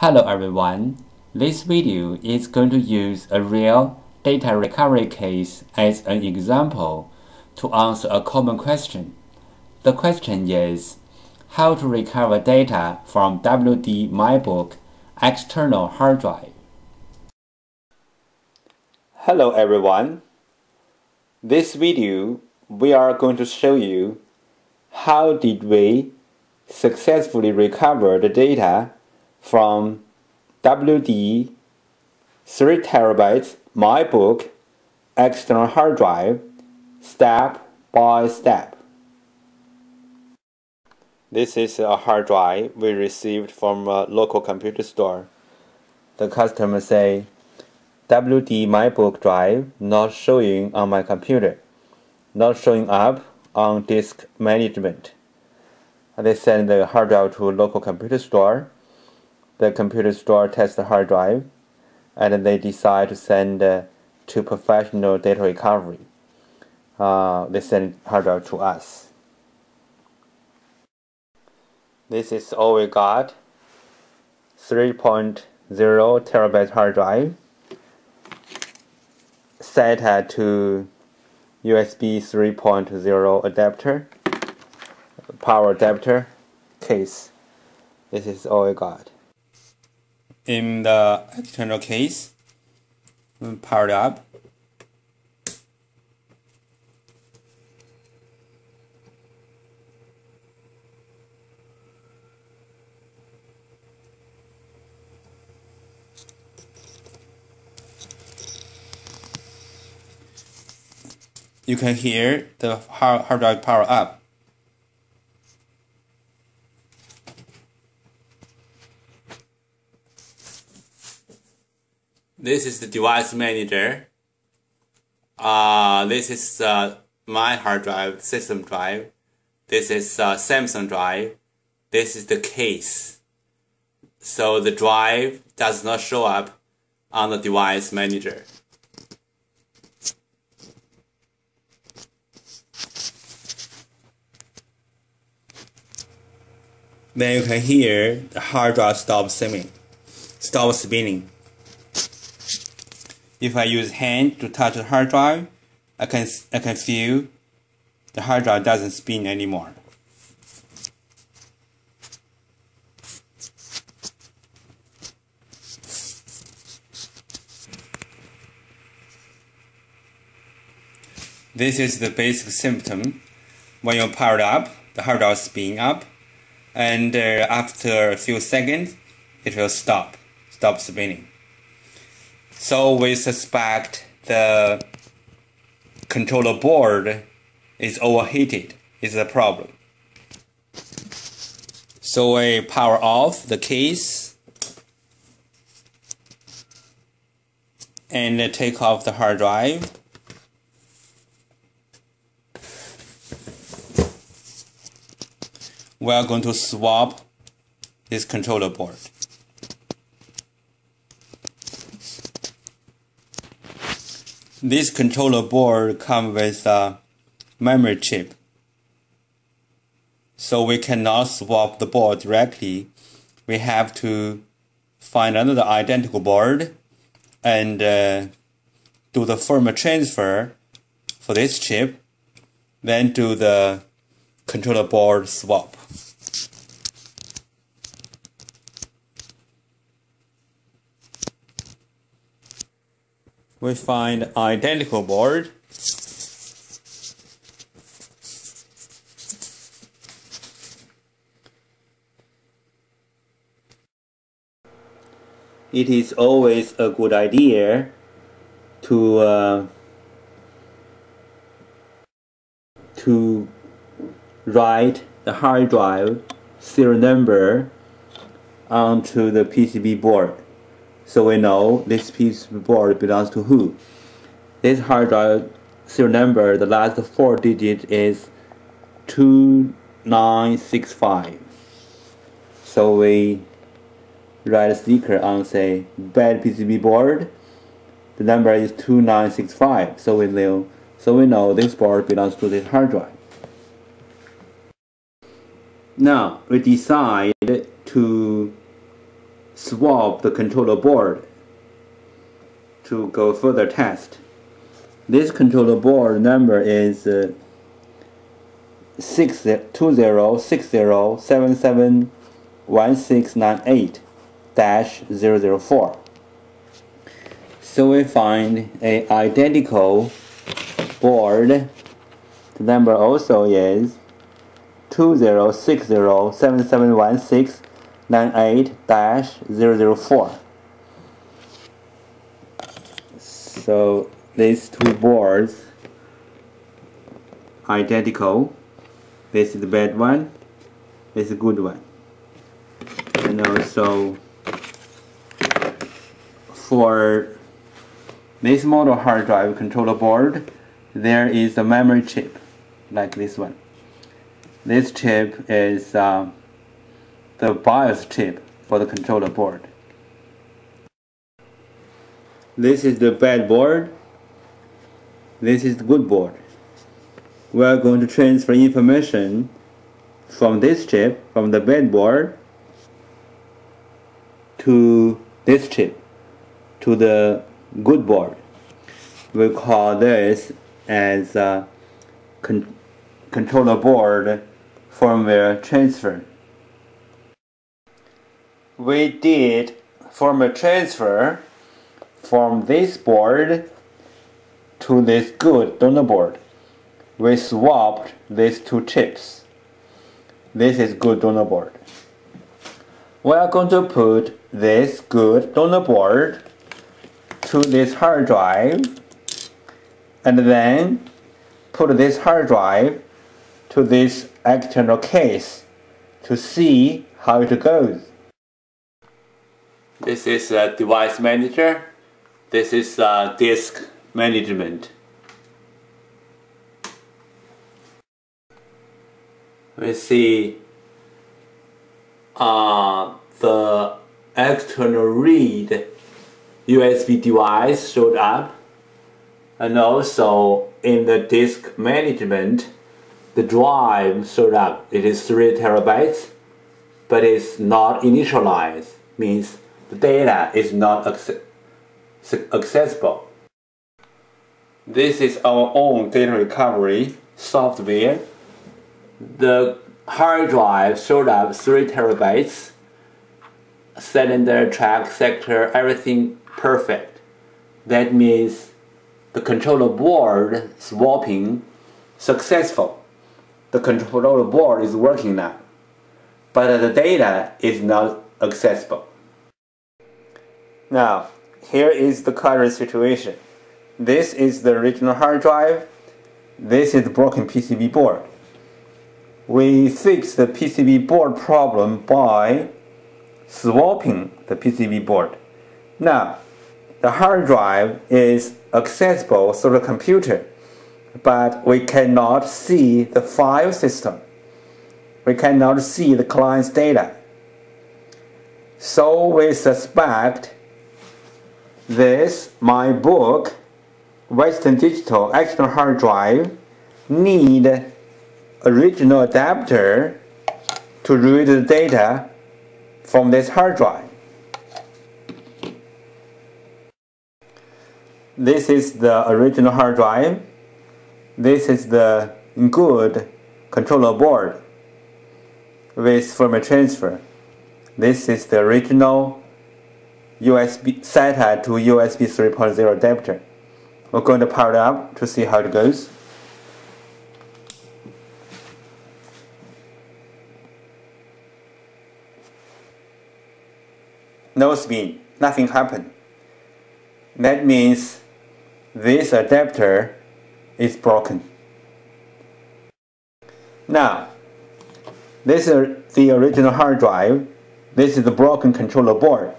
Hello everyone, this video is going to use a real data recovery case as an example to answer a common question. The question is, how to recover data from WD mybook external hard drive. Hello everyone, this video we are going to show you how did we successfully recover the data from WD 3 TB mybook external hard drive step by step. This is a hard drive we received from a local computer store. The customer say, WD mybook drive not showing on my computer, not showing up on disk management. They send the hard drive to a local computer store. The computer store tests the hard drive, and they decide to send to professional data recovery. They send hard drive to us. This is all we got. 3.0 TB hard drive set to USB 3.0 adapter, power adapter case. This is all we got. In the external case, powered up. You can hear the hard drive power up. This is the device manager. This is my hard drive, system drive. This is Samsung drive. This is the case. So the drive does not show up on the device manager. Then you can hear the hard drive stop spinning. If I use hand to touch the hard drive, I can feel the hard drive doesn't spin anymore. This is the basic symptom. When you power it up, the hard drive spin up, and after a few seconds, it will stop spinning. So we suspect the controller board is overheated, is the problem. So we power off the case and take off the hard drive. We are going to swap this controller board. This controller board comes with a memory chip, so we cannot swap the board directly. We have to find another identical board and do the firmware transfer for this chip, then do the controller board swap. We find identical board. It is always a good idea to write the hard drive serial number onto the PCB board, so we know this PCB board belongs to who. This hard drive serial number, the last 4 digits is 2965. So we write a sticker on, say, bad PCB board. The number is 2965. So we know this board belongs to this hard drive. Now we decide to swap the controller board to go further test. This controller board number is 2060771698-004. So we find an identical board. The number also is 2060771698-004. So these two boards identical. This is the bad one, this is the good one. And also for this model hard drive controller board, there is a memory chip like this one. This chip is the BIOS chip for the controller board. This is the bad board. This is the good board. We are going to transfer information from this chip, from the bad board, to this chip, to the good board. We call this as controller board firmware transfer. We did firmware transfer from this board to this good donor board. We swapped these two chips. This is good donor board. We are going to put this good donor board to this hard drive, and then put this hard drive to this external case to see how it goes. This is a device manager. This is disk management. We see the external read USB device showed up, and also in the disk management the drive showed up. It is 3 terabytes, but it's not initialized, means the data is not accessible. This is our own data recovery software. The hard drive showed up 3 terabytes, cylinder, track, sector, everything perfect. That means the controller board swapping successful. The controller board is working now, but the data is not accessible. Now, here is the current situation. This is the original hard drive. This is the broken PCB board. We fixed the PCB board problem by swapping the PCB board. Now, the hard drive is accessible through the computer, but we cannot see the file system. We cannot see the client's data. So we suspect this mybook Western Digital external hard drive need original adapter to read the data from this hard drive. This is the original hard drive. This is the good controller board with firmware transfer. This is the original USB SATA to USB 3.0 adapter. We're going to power it up to see how it goes. No spin, nothing happened. That means this adapter is broken. Now, this is the original hard drive. This is the broken controller board.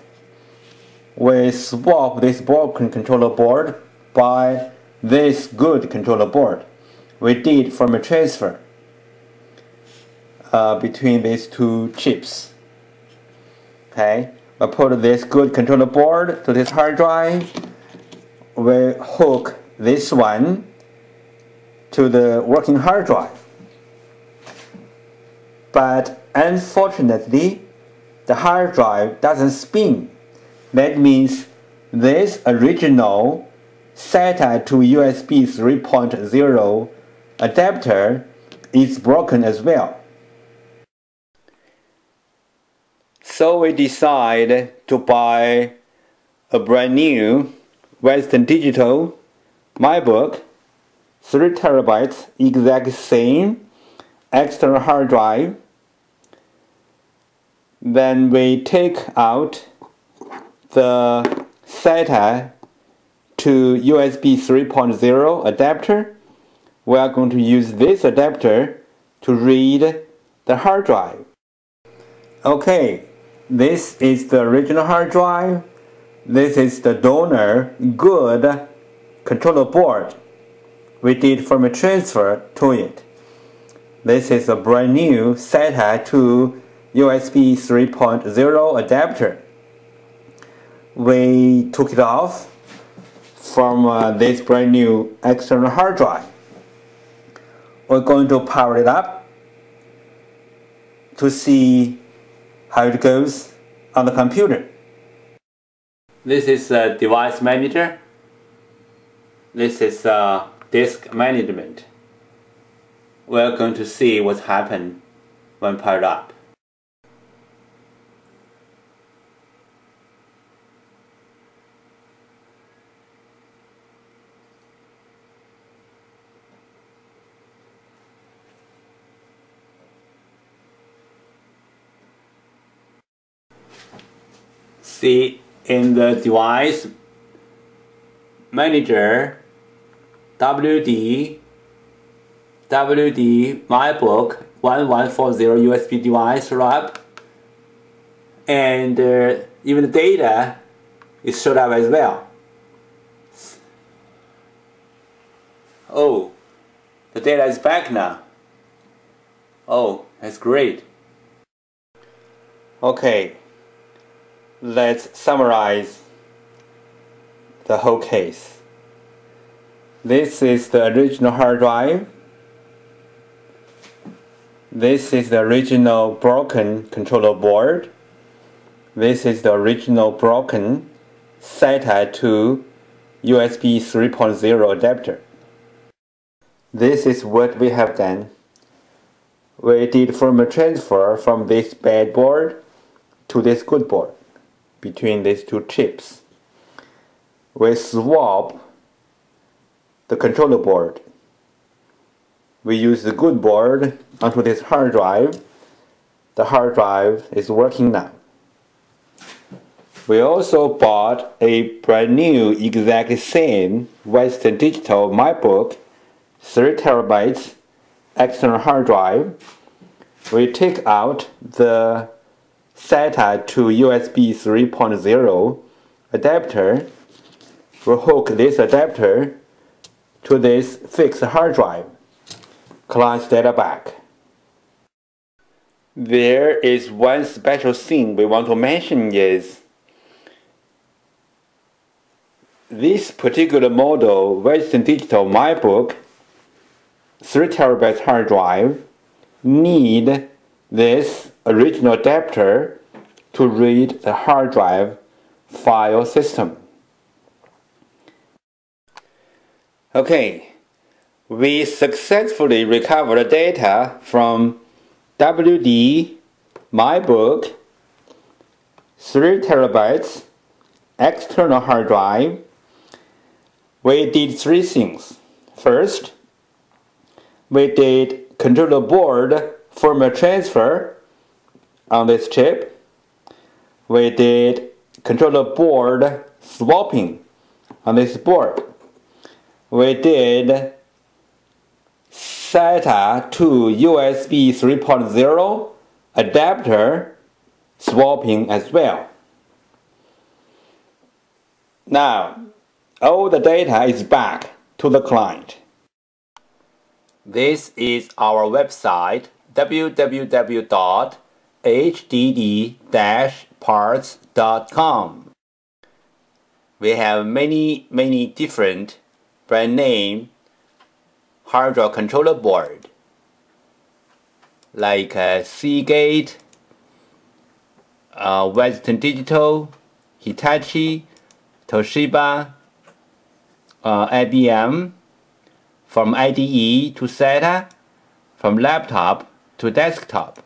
We swap this broken controller board by this good controller board. We did firmware transfer between these two chips. Okay, I put this good controller board to this hard drive. We hook this one to the working hard drive. But unfortunately, the hard drive doesn't spin. That means this original SATA to USB 3.0 adapter is broken as well. So we decide to buy a brand new Western Digital mybook, 3 terabytes, exact same external hard drive. Then we take out the SATA to USB 3.0 adapter. We are going to use this adapter to read the hard drive. Okay, this is the original hard drive. This is the donor good controller board. We did firmware transfer to it. This is a brand new SATA to USB 3.0 adapter. We took it off from this brand new external hard drive. We're going to power it up to see how it goes on the computer. This is a device manager. This is disk management. We're going to see what's happened when powered up. See, in the device manager, WD mybook 1140 USB device wrap, and even the data is showed up as well. Oh, the data is back now. Oh, that's great. Okay, let's summarize the whole case. This is the original hard drive. This is the original broken controller board. This is the original broken SATA to USB 3.0 adapter. This is what we have done. We did firmware transfer from this bad board to this good board between these two chips. We swap the controller board. We use the good board onto this hard drive. The hard drive is working now. We also bought a brand new exact same Western Digital mybook, 3 terabytes external hard drive. We take out the SATA to USB 3.0 adapter. We hook this adapter to this fixed hard drive. Client data back. There is one special thing we want to mention is this particular model Western Digital mybook 3 terabytes hard drive need this original adapter to read the hard drive file system. Okay, we successfully recovered data from WD mybook 3 terabytes external hard drive. We did 3 things. First, we did controller board firmware transfer on this chip. We did controller board swapping on this board. We did SATA to USB 3.0 adapter swapping as well. Now, all the data is back to the client. This is our website, www.hdd-parts.com. We have many different brand name hard drive controller board like Seagate, Western Digital, Hitachi, Toshiba, IBM, from IDE to SATA, from laptop to desktop.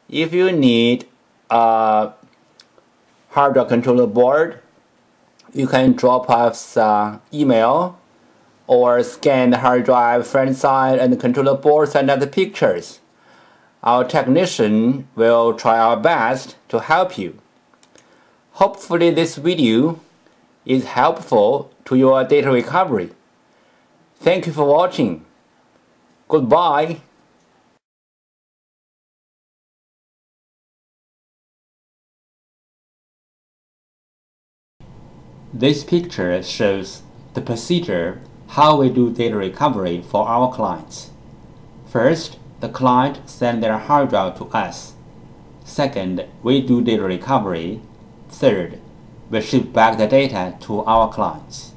If you need a hardware controller board, you can drop us email or scan the hard drive, front side, and the controller board, send us the pictures. Our technician will try our best to help you. Hopefully this video is helpful to your data recovery. Thank you for watching. Goodbye. This picture shows the procedure how we do data recovery for our clients. First, the client sends their hard drive to us. Second, we do data recovery. Third, we ship back the data to our clients.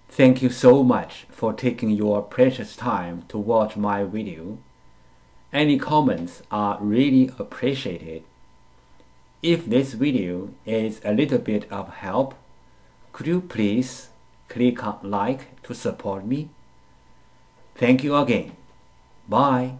Thank you so much for taking your precious time to watch my video. Any comments are really appreciated. If this video is a little bit of help, could you please click on like to support me? Thank you again. Bye.